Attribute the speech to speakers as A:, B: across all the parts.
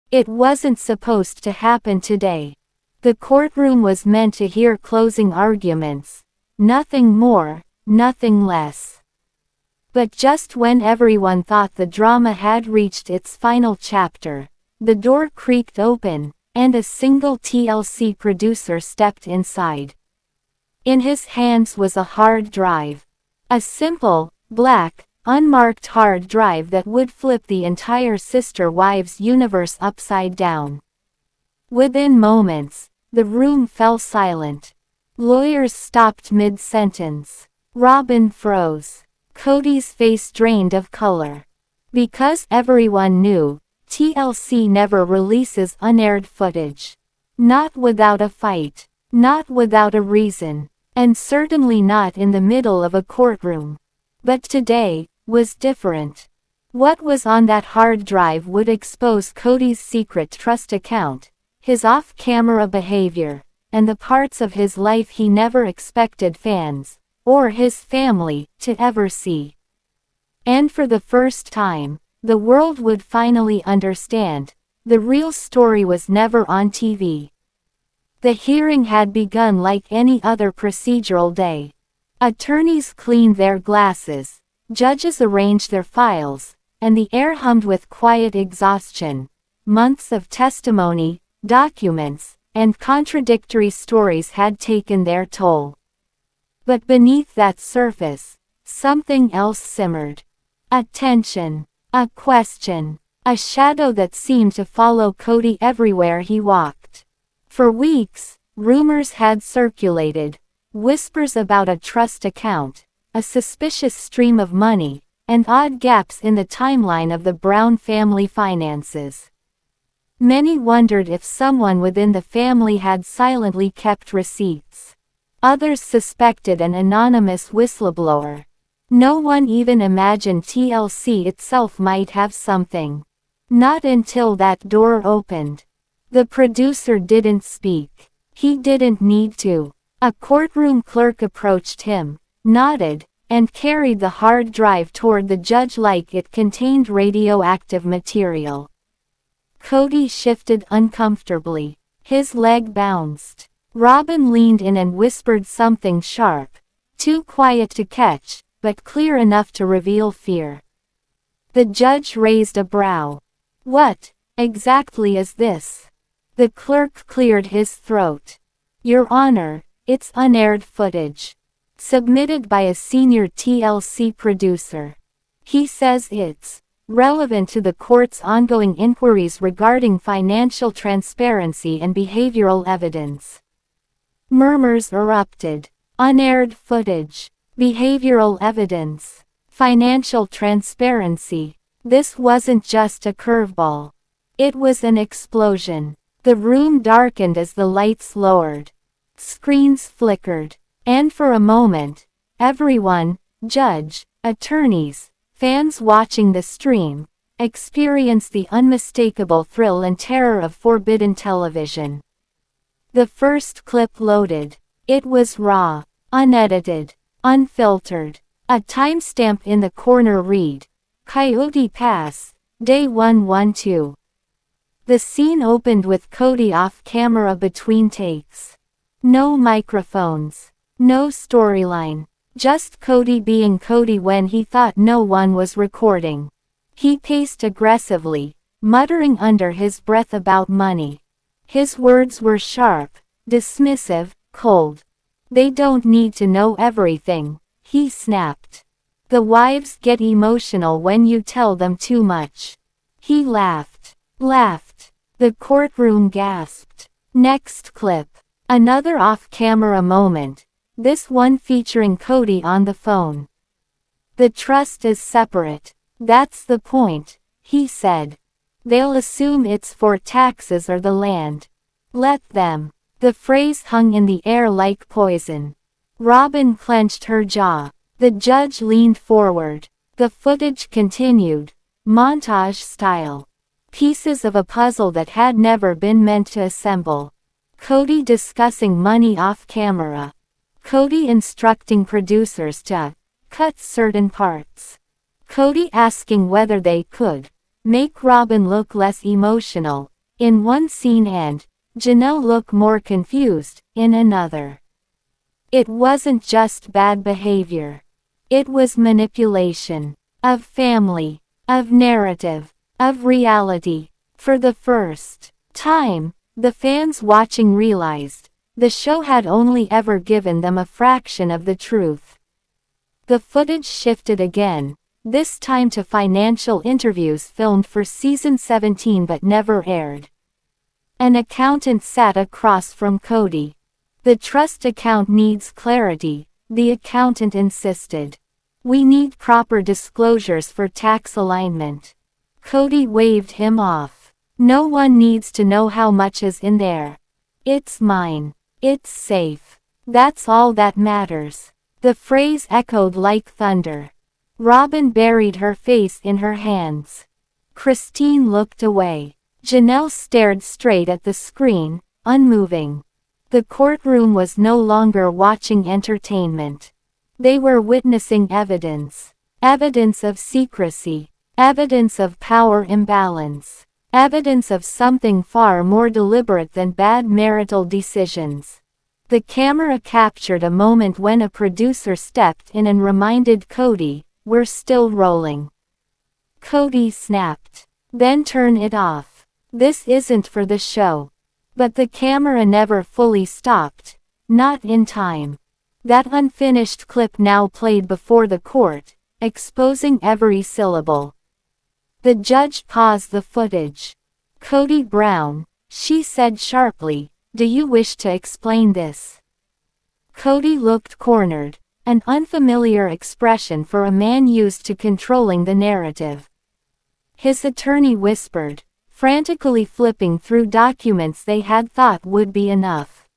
A: It wasn't supposed to happen today. The courtroom was meant to hear closing arguments. Nothing more, nothing less. But just when everyone thought the drama had reached its final chapter, the door creaked open, and a single TLC producer stepped inside. In his hands was a hard drive. A simple, black, unmarked hard drive that would flip the entire Sister Wives universe upside down. Within moments, the room fell silent. Lawyers stopped mid-sentence. Robyn froze. Kody's face drained of color. Because everyone knew, TLC never releases unaired footage. Not without a fight. Not without a reason. And certainly not in the middle of a courtroom. But today was different. What was on that hard drive would expose Kody's secret trust account, his off-camera behavior, and the parts of his life he never expected fans, or his family, to ever see. And for the first time, the world would finally understand, the real story was never on TV. The hearing had begun like any other procedural day. Attorneys cleaned their glasses, judges arranged their files, and the air hummed with quiet exhaustion. Months of testimony, documents, and contradictory stories had taken their toll. But beneath that surface, something else simmered. A tension, a question, a shadow that seemed to follow Kody everywhere he walked. For weeks, rumors had circulated, whispers about a trust account, a suspicious stream of money, and odd gaps in the timeline of the Brown family finances. Many wondered if someone within the family had silently kept receipts. Others suspected an anonymous whistleblower. No one even imagined TLC itself might have something. Not until that door opened. The producer didn't speak. He didn't need to. A courtroom clerk approached him, nodded, and carried the hard drive toward the judge like it contained radioactive material. Kody shifted uncomfortably. His leg bounced. Robyn leaned in and whispered something sharp, too quiet to catch, but clear enough to reveal fear. The judge raised a brow. What, exactly is this? The clerk cleared his throat. Your Honor, it's unaired footage. Submitted by a senior TLC producer. He says it's relevant to the court's ongoing inquiries regarding financial transparency and behavioral evidence. Murmurs erupted. Unaired footage. Behavioral evidence. Financial transparency. This wasn't just a curveball. It was an explosion. The room darkened as the lights lowered. Screens flickered. And for a moment, everyone, judge, attorneys, fans watching the stream, experienced the unmistakable thrill and terror of forbidden television. The first clip loaded. It was raw, unedited, unfiltered. A timestamp in the corner read, Coyote Pass, Day 112. The scene opened with Kody off camera between takes. No microphones. No storyline. Just Kody being Kody when he thought no one was recording. He paced aggressively, muttering under his breath about money. His words were sharp, dismissive, cold. They don't need to know everything, he snapped. The wives get emotional when you tell them too much. He laughed. The courtroom gasped. Next clip. Another off-camera moment. This one featuring Kody on the phone. The trust is separate. That's the point, he said. They'll assume it's for taxes or the land. Let them. The phrase hung in the air like poison. Robyn clenched her jaw. The judge leaned forward. The footage continued, montage style. Pieces of a puzzle that had never been meant to assemble. Kody discussing money off camera. Kody instructing producers to cut certain parts. Kody asking whether they could make Robyn look less emotional, in one scene, and Janelle looked more confused in another. It wasn't just bad behavior. It was manipulation of family, of narrative, of reality. For the first time, the fans watching realized the show had only ever given them a fraction of the truth. The footage shifted again, this time to financial interviews filmed for season 17 but never aired. An accountant sat across from Kody. "The trust account needs clarity," the accountant insisted. "We need proper disclosures for tax alignment." Kody waved him off. "No one needs to know how much is in there. It's mine. It's safe. That's all that matters." The phrase echoed like thunder. Robyn buried her face in her hands. Christine looked away. Janelle stared straight at the screen, unmoving. The courtroom was no longer watching entertainment. They were witnessing evidence. Evidence of secrecy. Evidence of power imbalance. Evidence of something far more deliberate than bad marital decisions. The camera captured a moment when a producer stepped in and reminded Kody, "We're still rolling." Kody snapped. "Then turn it off. This isn't for the show." But the camera never fully stopped. Not in time. That unfinished clip now played before the court, exposing every syllable. The judge paused the footage. "Kody Brown," she said sharply, "do you wish to explain this?" Kody looked cornered, an unfamiliar expression for a man used to controlling the narrative. His attorney whispered, frantically flipping through documents they had thought would be enough.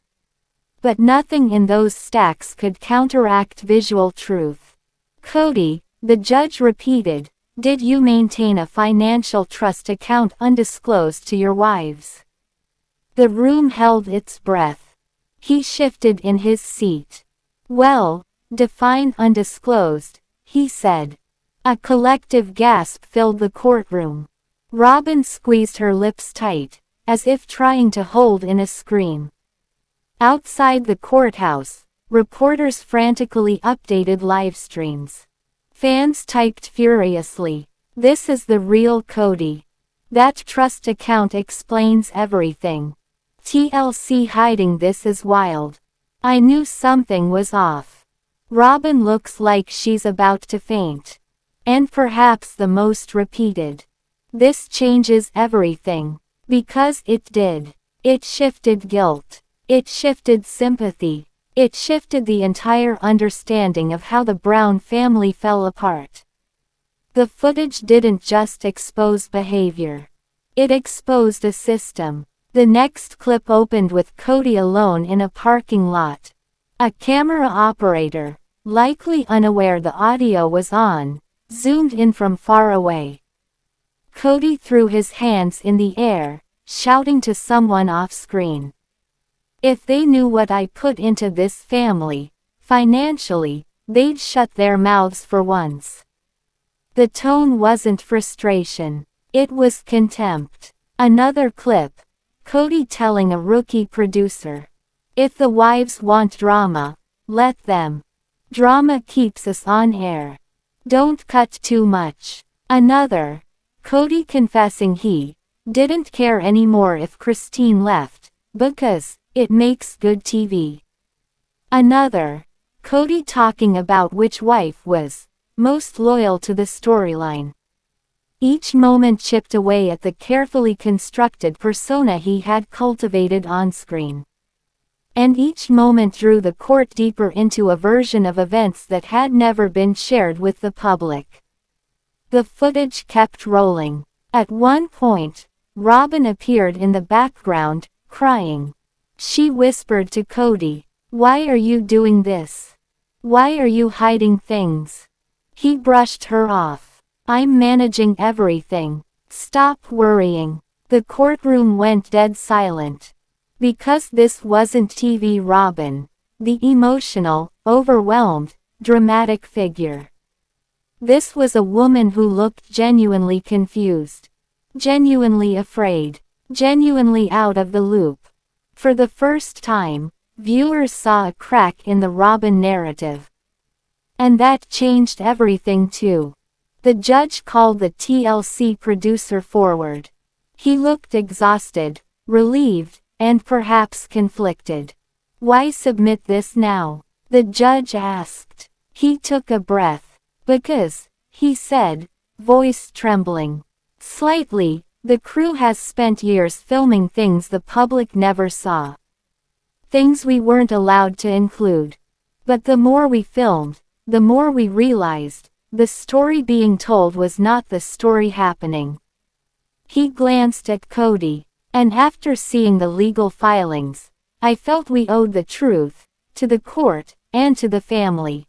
A: But nothing in those stacks could counteract visual truth. "Kody," the judge repeated, "did you maintain a financial trust account undisclosed to your wives?" The room held its breath. He shifted in his seat. "Well, define undisclosed," he said. A collective gasp filled the courtroom. Robyn squeezed her lips tight, as if trying to hold in a scream. Outside the courthouse, reporters frantically updated live streams. Fans typed furiously, "This is the real Kody. That trust account explains everything. TLC hiding this is wild. I knew something was off. Robyn looks like she's about to faint." And perhaps the most repeated. "This changes everything." Because it did. It shifted guilt. It shifted sympathy. It shifted the entire understanding of how the Brown family fell apart. The footage didn't just expose behavior. It exposed a system. The next clip opened with Kody alone in a parking lot. A camera operator, likely unaware the audio was on, zoomed in from far away. Kody threw his hands in the air, shouting to someone off-screen. "If they knew what I put into this family, financially, they'd shut their mouths for once." The tone wasn't frustration. It was contempt. Another clip. Kody telling a rookie producer, "If the wives want drama, let them. Drama keeps us on air. Don't cut too much." Another. Kody confessing he didn't care anymore if Christine left, because it makes good TV. Another. Kody talking about which wife was most loyal to the storyline. Each moment chipped away at the carefully constructed persona he had cultivated on-screen. And each moment drew the court deeper into a version of events that had never been shared with the public. The footage kept rolling. At one point, Robyn appeared in the background, crying. She whispered to Kody, "Why are you doing this? Why are you hiding things?" He brushed her off. "I'm managing everything. Stop worrying." The courtroom went dead silent. Because this wasn't TV Robyn, the emotional, overwhelmed, dramatic figure. This was a woman who looked genuinely confused. Genuinely afraid. genuinely out of the loop. For the first time, viewers saw a crack in the Robyn narrative. And that changed everything too. The judge called the TLC producer forward. He looked exhausted, relieved, and perhaps conflicted. "Why submit this now?" the judge asked. He took a breath. "Because," he said, voice trembling slightly, "the crew has spent years filming things the public never saw. Things we weren't allowed to include. But the more we filmed, the more we realized, the story being told was not the story happening." He glanced at Kody. "And after seeing the legal filings, I felt we owed the truth, to the court, and to the family."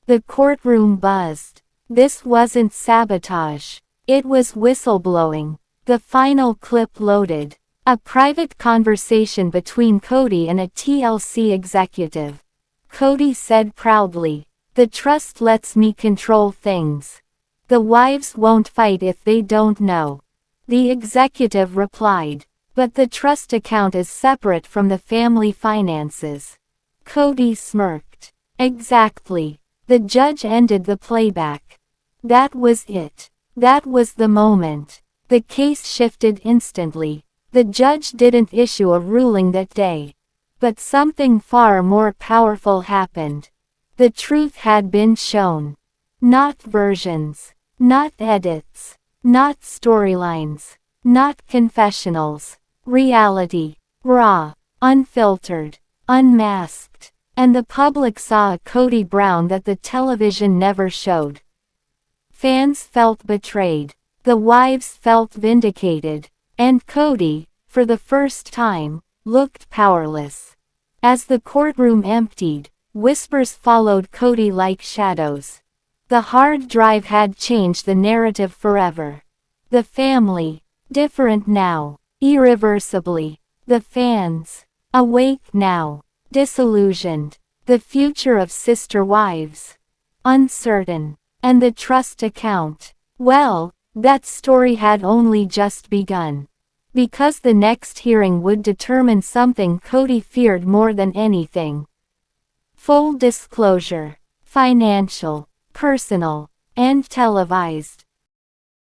A: The courtroom buzzed. This wasn't sabotage. It was whistleblowing. The final clip loaded. A private conversation between Kody and a TLC executive. Kody said proudly, "The trust lets me control things. The wives won't fight if they don't know." The executive replied, "But the trust account is separate from the family finances." Kody smirked. "Exactly." The judge ended the playback. That was it. That was the moment. The case shifted instantly. The judge didn't issue a ruling that day. But something far more powerful happened. The truth had been shown. Not versions. Not edits. Not storylines. Not confessionals. Reality. Raw. Unfiltered. Unmasked. And the public saw a Kody Brown that the television never showed. Fans felt betrayed. The wives felt vindicated. And Kody, for the first time, looked powerless. As the courtroom emptied, whispers followed Kody like shadows. The hard drive had changed the narrative forever. The family, different now, irreversibly. The fans, awake now, disillusioned. The future of sister wives, uncertain. And the trust account, well, that story had only just begun. Because the next hearing would determine something Kody feared more than anything. Full disclosure. Financial, personal, and televised.